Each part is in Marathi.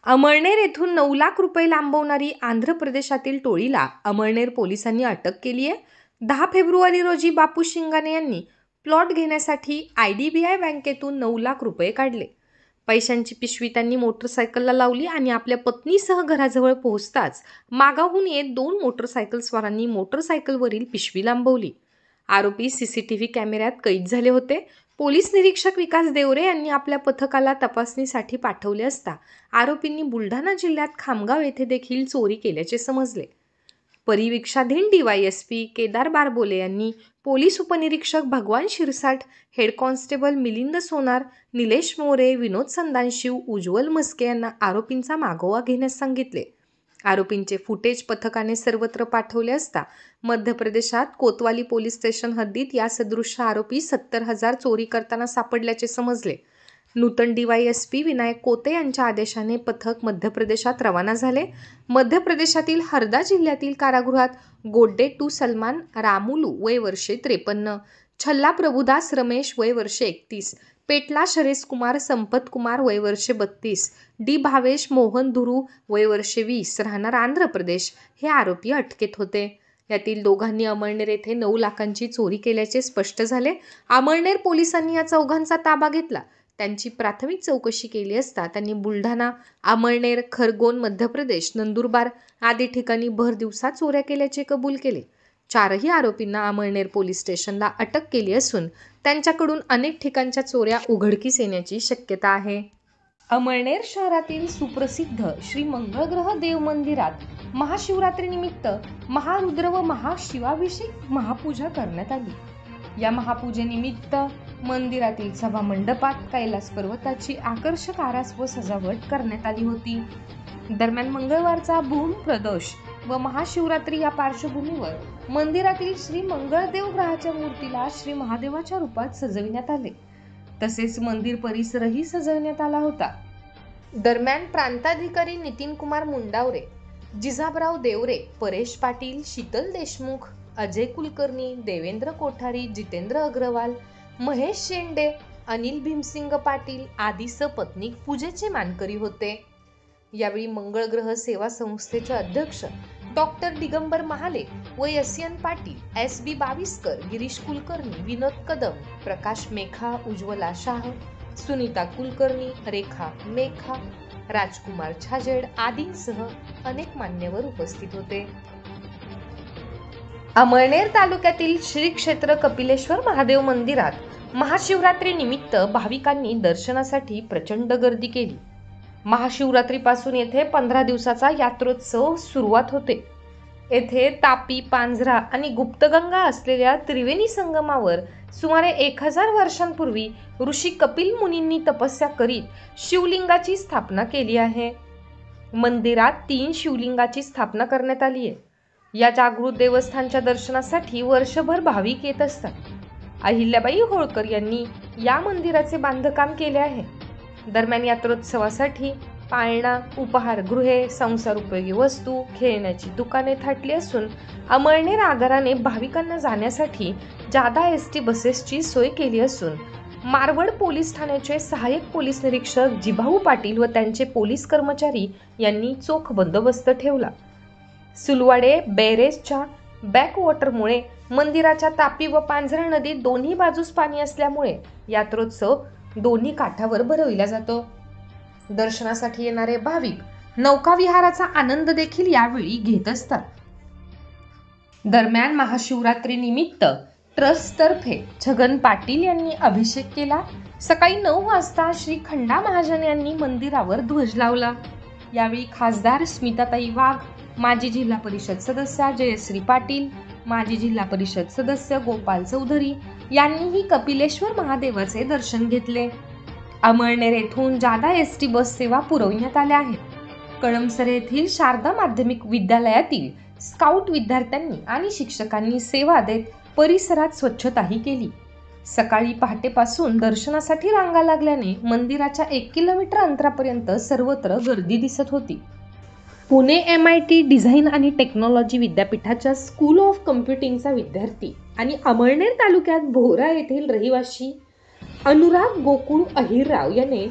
अमळनेर येथून 9 लाख रुपये लांबवणारी आंध्र प्रदेशातील टोळीला अमळनेर पोलिसांनी अटक केली आहे. 10 फेब्रुवारी रोजी बापू शिंगाणे यांनी प्लॉट घेण्यासाठी IDBI बँकेतून 9 लाख रुपये काढले. पैशांची पिशवी त्यांनी मोटरसायकलला लावली आणि आपल्या पत्नीसह घराजवळ पोहोचताच मागाहून येत 2 मोटरसायकलस्वारांनी मोटरसायकलवरील पिशवी लांबवली. आरोपी CCTV कॅमेऱ्यात कैद झाले होते. पोलीस निरीक्षक विकास देवरे यांनी आपल्या पथकाला तपासणीसाठी पाठवले असता आरोपींनी बुलढाणा जिल्ह्यात खामगाव येथे देखील चोरी केल्याचे समजले. परिवीक्षाधीन DYSP केदार बारबोले यांनी पोलीस उपनिरीक्षक भगवान शिरसाट, हेड कॉन्स्टेबल मिलिंद सोनार, निलेश मोरे, विनोद संदानशिव, उज्ज्वल म्हस्के यांना आरोपींचा मागोवा घेण्यास सांगितले. आरोपींचे फुटेज पथकाने सर्वत्र पाठवले असता मध्य प्रदेशात कोतवाली पोलीस स्टेशन हद्दीत या सदृश्य आरोपी 70,000 चोरी करताना सापडल्याचे समजले. नूतन DYSP विनायक कोते यांच्या आदेशाने पथक मध्य प्रदेशात रवाना झाले. मध्य प्रदेशातील हरदा जिल्ह्यातील कारागृहात गोड्डे टू सलमान रामुलू वय वर्षे 53, छल्ला प्रभुदास रमेश वय वर्षे 31, पेटला शरेश कुमार संपत कुमार वय वर्षे 32, डी भावेश मोहन धुरू वय वर्षे 20 राहणार आंध्र प्रदेश हे आरोपी अटकेत होते. यातील दोघांनी अमळनेर येथे 9 लाखांची चोरी केल्याचे स्पष्ट झाले. अमळनेर पोलिसांनी या चौघांचा ताबा घेतला. त्यांची प्राथमिक चौकशी केली असता त्यांनी बुलढाणा, अमळनेर, खरगोन, मध्य प्रदेश, नंदुरबार आदी ठिकाणी भर दिवसा चोऱ्या केल्याचे कबूल केले. 4ही आरोपींना अमळनेर पोलीस स्टेशनला अटक केली असून त्यांच्याकडून अनेक ठिकाणच्या चोऱ्या उघडकीस येण्याची शक्यता आहे. अमळनेर शहरातील सुप्रसिद्ध श्री मंगळग्रह देव मंदिरात महाशिवरात्रीनिमित्त महारुद्र व महाशिवाभिषेक महापूजा करण्यात आली. या महापूजेनिमित्त मंदिरातील सभा मंडपात कैलास पर्वताची आकर्षक आरास व सजावट करण्यात आली होती. दरम्यान मंगळवारचा भूमप्रदोष व महाशिवरात्री या पार्श्वभूमीवर मंदिरातील श्री मंगळदेव ग्रहाच्या मूर्तीला श्री महादेवाच्या रूपात सजविण्यात आले. तसेच मंदिर परिसरही सजवण्यात आला होता. दरम्यान प्रांताधिकारी नितीन कुमार मुंडावरे, जिजाबराव देवरे, परेश पाटील, शीतल देशमुख, अजय कुलकर्णी, देवेंद्र कोठारी, जितेंद्र अग्रवाल, महेश शेंडे, अनिल भीमसिंग पाटील आदी सपत्नीक पूजेचे मानकरी होते. यावेळी मंगळग्रह सेवा संस्थेचे अध्यक्ष डॉक्टर दिगंबर महाले व SN पाटील, SB बाविस्कर, गिरीश कुलकर्णी, विनोद कदम, प्रकाश मेखा, उज्ज्वला शाह, सुनीता कुलकर्णी, रेखा मेखा, राजकुमार छाजेड आदींसह अनेक मान्यवर उपस्थित होते. अमळनेर तालुक्यातील श्री क्षेत्र कपिलेश्वर महादेव मंदिरात महाशिवरात्री निमित्त भाविकांनी दर्शनासाठी प्रचंड गर्दी केली. महाशिवरात्रीपासून येथे 15 दिवसाचा यात्रोत्सव सुरुवात होते. येथे तापी, पांझरा आणि गुप्तगंगा असलेल्या त्रिवेणी संगमावर सुमारे 1000 वर्षांपूर्वी ऋषी कपिल मुनींनी तपस्या करीत शिवलिंगाची स्थापना केली आहे. मंदिरात 3 शिवलिंगाची स्थापना करण्यात आली आहे. या जागृत देवस्थानच्या दर्शनासाठी वर्षभर भाविक येत असतात. अहिल्याबाई होळकर यांनी या मंदिराचे बांधकाम केले आहे. दरम्यान यात्रोत्सवासाठी पाळणा, उपहारगृहे, संसार उपयोगी वस्तू, खेळण्याची दुकाने थाटली असून अमळनेर आगाराने भाविकांना जाण्यासाठी जादा ST बसेसची सोय केली असून मारवड पोलीस ठाण्याचे सहाय्यक पोलीस निरीक्षक जिभाऊ पाटील व त्यांचे पोलीस कर्मचारी यांनी चोख बंदोबस्त ठेवला. सुलवाडे बॅरेजच्या बॅकवॉटरमुळे मंदिराच्या तापी व पांझरा नदीत दोन्ही बाजूस पाणी असल्यामुळे यात्रोत्सव दोन्ही काठावर भरविला जातो. दर्शनासाठी येणारे भाविक नौका विहाराचा आनंद देखील यावेळी घेत असतात. दरम्यान महाशिवरात्री निमित्त ट्रस्टतर्फे छगन पाटील यांनी अभिषेक केला. सकाळी 9 वाजता श्री खंडा महाजन यांनी मंदिरावर ध्वज लावला. यावेळी खासदार स्मिताताई वाघ, माजी जिल्हा परिषद सदस्या जयश्री पाटील, माजी जिल्हा परिषद सदस्य गोपाल चौधरी यांनीही कपिलेश्वर महादेवाचे दर्शन घेतले. अमळनेर येथून जादा ST बस सेवा पुरविण्यात आल्या आहेत. कळमसरे येथील शारदा माध्यमिक विद्यालयातील स्काउट विद्यार्थ्यांनी आणि शिक्षकांनी सेवा देत परिसरात स्वच्छताही केली. सकाळी पहाटेपासून दर्शनासाठी रांगा लागल्याने मंदिराच्या 1 किलोमीटर अंतरापर्यंत सर्वत्र गर्दी दिसत होती. पुणे MIT डिझाईन आणि टेक्नॉलॉजी विद्यापीठाच्या स्कूल ऑफ कम्प्युटिंगचा विद्यार्थी आणि अमळनेर तालुक्यात भोरा येथील रहिवासी अनुराग गोकुळ अहिरराव याने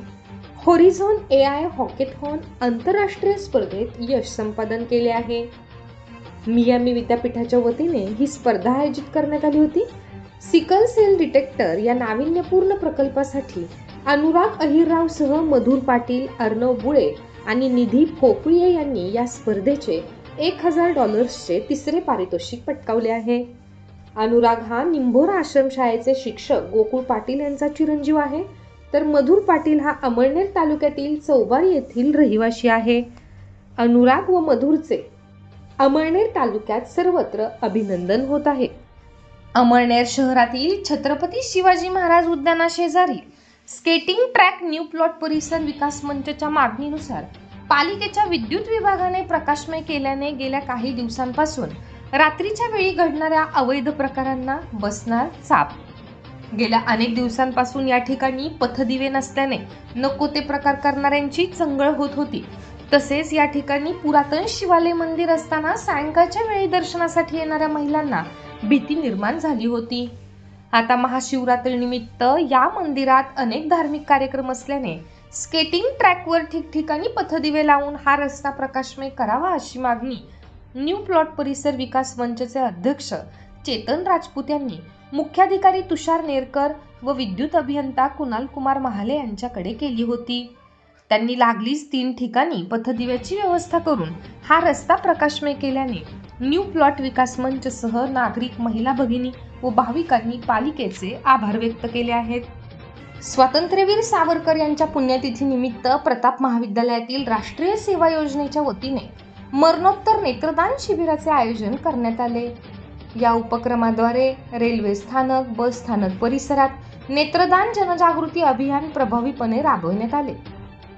होरिझॉन AI हॉकेथॉन आंतरराष्ट्रीय स्पर्धेत यश संपादन केले आहे. मियामी विद्यापीठाच्या वतीने ही स्पर्धा आयोजित करण्यात आली होती. सिकल सेल डिटेक्टर या नाविन्यपूर्ण प्रकल्पासाठी अनुराग अहिररावसह मधुर पाटील, अर्णव बुळे आणि निधी फोकुये यांनी या स्पर्धेचे $1000 तिसरे पारितोषिक पटकावले आहे. अनुराग हा निंभोरा आश्रमशाळेचे शिक्षक गोकुळ पाटील यांचा चिरंजीव आहे, तर मधुर पाटील हा अमळनेर तालुक्यातील चौबारी येथील रहिवासी आहे. अनुराग व मधुरचे अमळनेर तालुक्यात सर्वत्र अभिनंदन होत आहे. अमळनेर शहरातील छत्रपती शिवाजी महाराज उद्यानाशेजारी स्केटिंग ट्रॅक न्यू प्लॉट परिसर विकास मंचच्या मागणीनुसार पालिकेच्या विद्युत विभागाने प्रकाशमय केल्याने गेल्या काही दिवसांपासून रात्रीच्या वेळी घडणाऱ्या अवैध प्रकारांना बसणार चाप. गेल्या अनेक दिवसांपासून या ठिकाणी पथदिवे नसल्याने नको ते प्रकार करणाऱ्यांची चंगळ होत होती. तसेच या ठिकाणी पुरातन शिवालय मंदिर असताना सायंकाळच्या वेळी दर्शनासाठी येणाऱ्या महिलांना भीती निर्माण झाली होती. आता महाशिवरात्रीनिमित्त या मंदिरात अनेक धार्मिक कार्यक्रम असल्याने स्केटिंग ट्रॅकवर ठिकठिकाणी पथदिवे लावून हा रस्ता प्रकाशमय करावा अशी मागणी न्यू प्लॉट परिसर विकास मंचचे अध्यक्ष चेतन राजपूत यांनी मुख्याधिकारी तुषार नेरकर व विद्युत अभियंता कुणाल कुमार महाले यांच्याकडे केली होती. त्यांनी लागलीच 3 ठिकाणी पथदिव्याची व्यवस्था करून हा रस्ता प्रकाशमय केल्याने न्यू प्लॉट विकास मंचसह नागरिक, महिला भगिनी व भाविकांनी पालिकेचे आभार व्यक्त केले आहेत. स्वातंत्र्यवीर सावरकर यांच्या पुण्यतिथीनिमित्त प्रताप महाविद्यालयातील राष्ट्रीय सेवा योजनेच्या वतीने मरणोत्तर नेत्रदान शिबिराचे आयोजन करण्यात आले. या उपक्रमाद्वारे रेल्वे स्थानक, बस स्थानक परिसरात नेत्रदान जनजागृती अभियान प्रभावीपणे राबवण्यात आले.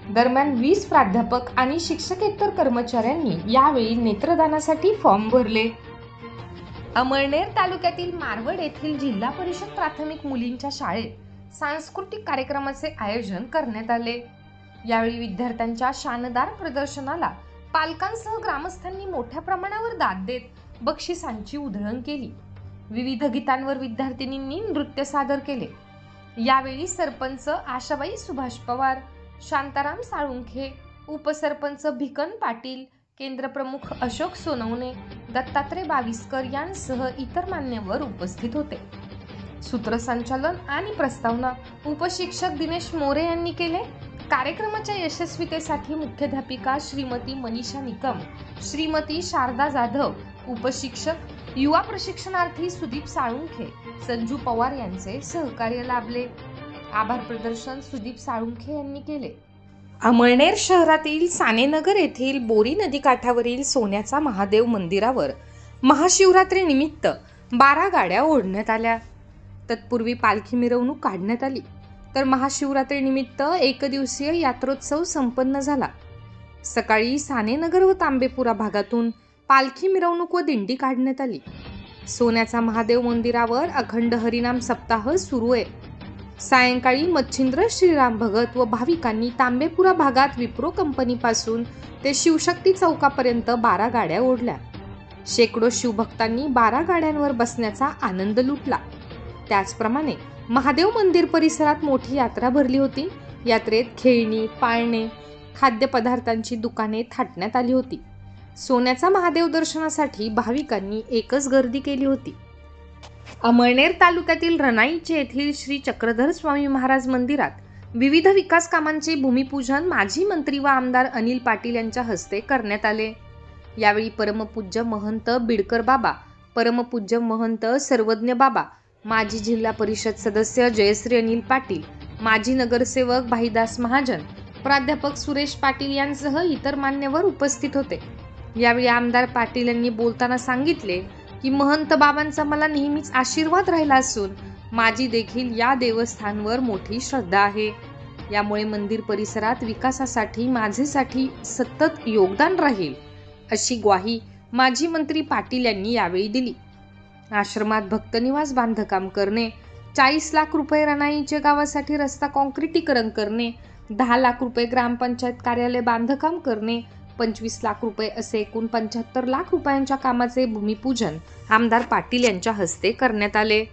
दरम्यान 20 प्राध्यापक आणि शिक्षकेतर कर्मचाऱ्यांनी यावेळी नेत्रदानासाठी फॉर्म भरले. अमळनेर तालुक्यातील मारवड येथील जिल्हा परिषद प्राथमिक मुलींच्या शाळेत सांस्कृतिक कार्यक्रमाचे आयोजन करण्यात आले. यावेळी विद्यार्थ्यांच्या शानदार प्रदर्शनाला पालकांसह ग्रामस्थांनी मोठ्या प्रमाणावर दाद देत बक्षिसांची उधळण केली. विविध गीतांवर विद्यार्थिनींनी नृत्य सादर केले. यावेळी सरपंच आशाबाई सुभाष पवार, शांताराम साळुंखे, उपसरपंच भिकन पाटील, केंद्रप्रमुख अशोक सोनवणे, दत्तात्रय बाविस्कर यांसह इतर मान्यवर उपस्थित होते. सूत्रसंचालन आणि प्रस्तावना उपशिक्षक दिनेश मोरे यांनी केले. कार्यक्रमाच्या यशस्वीतेसाठी मुख्याध्यापिका श्रीमती मनीषा निकम, श्रीमती शारदा जाधव, उपशिक्षक, युवा प्रशिक्षणार्थी सुदीप साळुंखे, संजू पवार यांचे सहकार्य लाभले. आभार प्रदर्शन सुदीप साळुंखे यांनी केले. अमळनेर शहरातील सानेनगर येथील बोरी नदीकाठावरील सोन्याचा महादेव मंदिरावर महाशिवरात्रीनिमित्त 12 गाड्या ओढण्यात आल्या. तत्पूर्वी पालखी मिरवणूक काढण्यात आली, तर महाशिवरात्रीनिमित्त एकदिवसीय यात्रोत्सव संपन्न झाला. सकाळी सानेनगर व तांबेपुरा भागातून पालखी मिरवणूक व दिंडी काढण्यात आली. सोन्याचा महादेव मंदिरावर अखंड हरिनाम सप्ताह सुरू आहे. सायंकाळी मच्छिंद्र श्रीराम भगत व भाविकांनी तांबेपुरा भागात विप्रो कंपनीपासून ते शिवशक्ती चौकापर्यंत 12 गाड्या ओढल्या. शेकडो शिवभक्तांनी 12 गाड्यांवर बसण्याचा आनंद लुटला. त्याचप्रमाणे महादेव मंदिर परिसरात मोठी यात्रा भरली होती. यात्रेत खेळणी, पाळणे, खाद्यपदार्थांची दुकाने थाटण्यात आली होती. सोन्याचा महादेव दर्शनासाठी भाविकांनी एकच गर्दी केली होती. अमळनेर तालुक्यातील रणाईचे येथील श्री चक्रधर स्वामी महाराज मंदिरात विविध विकास कामांचे भूमिपूजन माजी मंत्री व आमदार अनिल पाटील यांच्या हस्ते करण्यात आले. यावेळी परमपूज्य महंत बिडकर बाबा, परमपूज्य महंत सर्वज्ञ बाबा, माजी जिल्हा परिषद सदस्य जयश्री अनिल पाटील, माजी नगरसेवक भाईदास महाजन, प्राध्यापक सुरेश पाटील यांसह इतर मान्यवर उपस्थित होते. यावेळी आमदार पाटील यांनी बोलताना सांगितले की महंत बाबांचा मला नेहमीच आशीर्वाद राहिला असून माझी देखील या देवस्थानवर मोठी श्रद्धा आहे. यामुळे मंदिर परिसरात विकासासाठी माझेसाठी सतत योगदान राहील अशी ग्वाही माजी मंत्री पाटील यांनी यावेळी दिली. आश्रमात भक्तनिवास बांधकाम करणे, 40 लाख रुपये रणाईचे गावासाठी रस्ता काँक्रिटीकरण करणे, 10 लाख रुपये ग्रामपंचायत कार्यालय बांधकाम करणे, 25 लाख रुपये असे एकूण 75 लाख रुपयांच्या कामाचे भूमिपूजन आमदार पाटील यांच्या हस्ते करण्यात आले.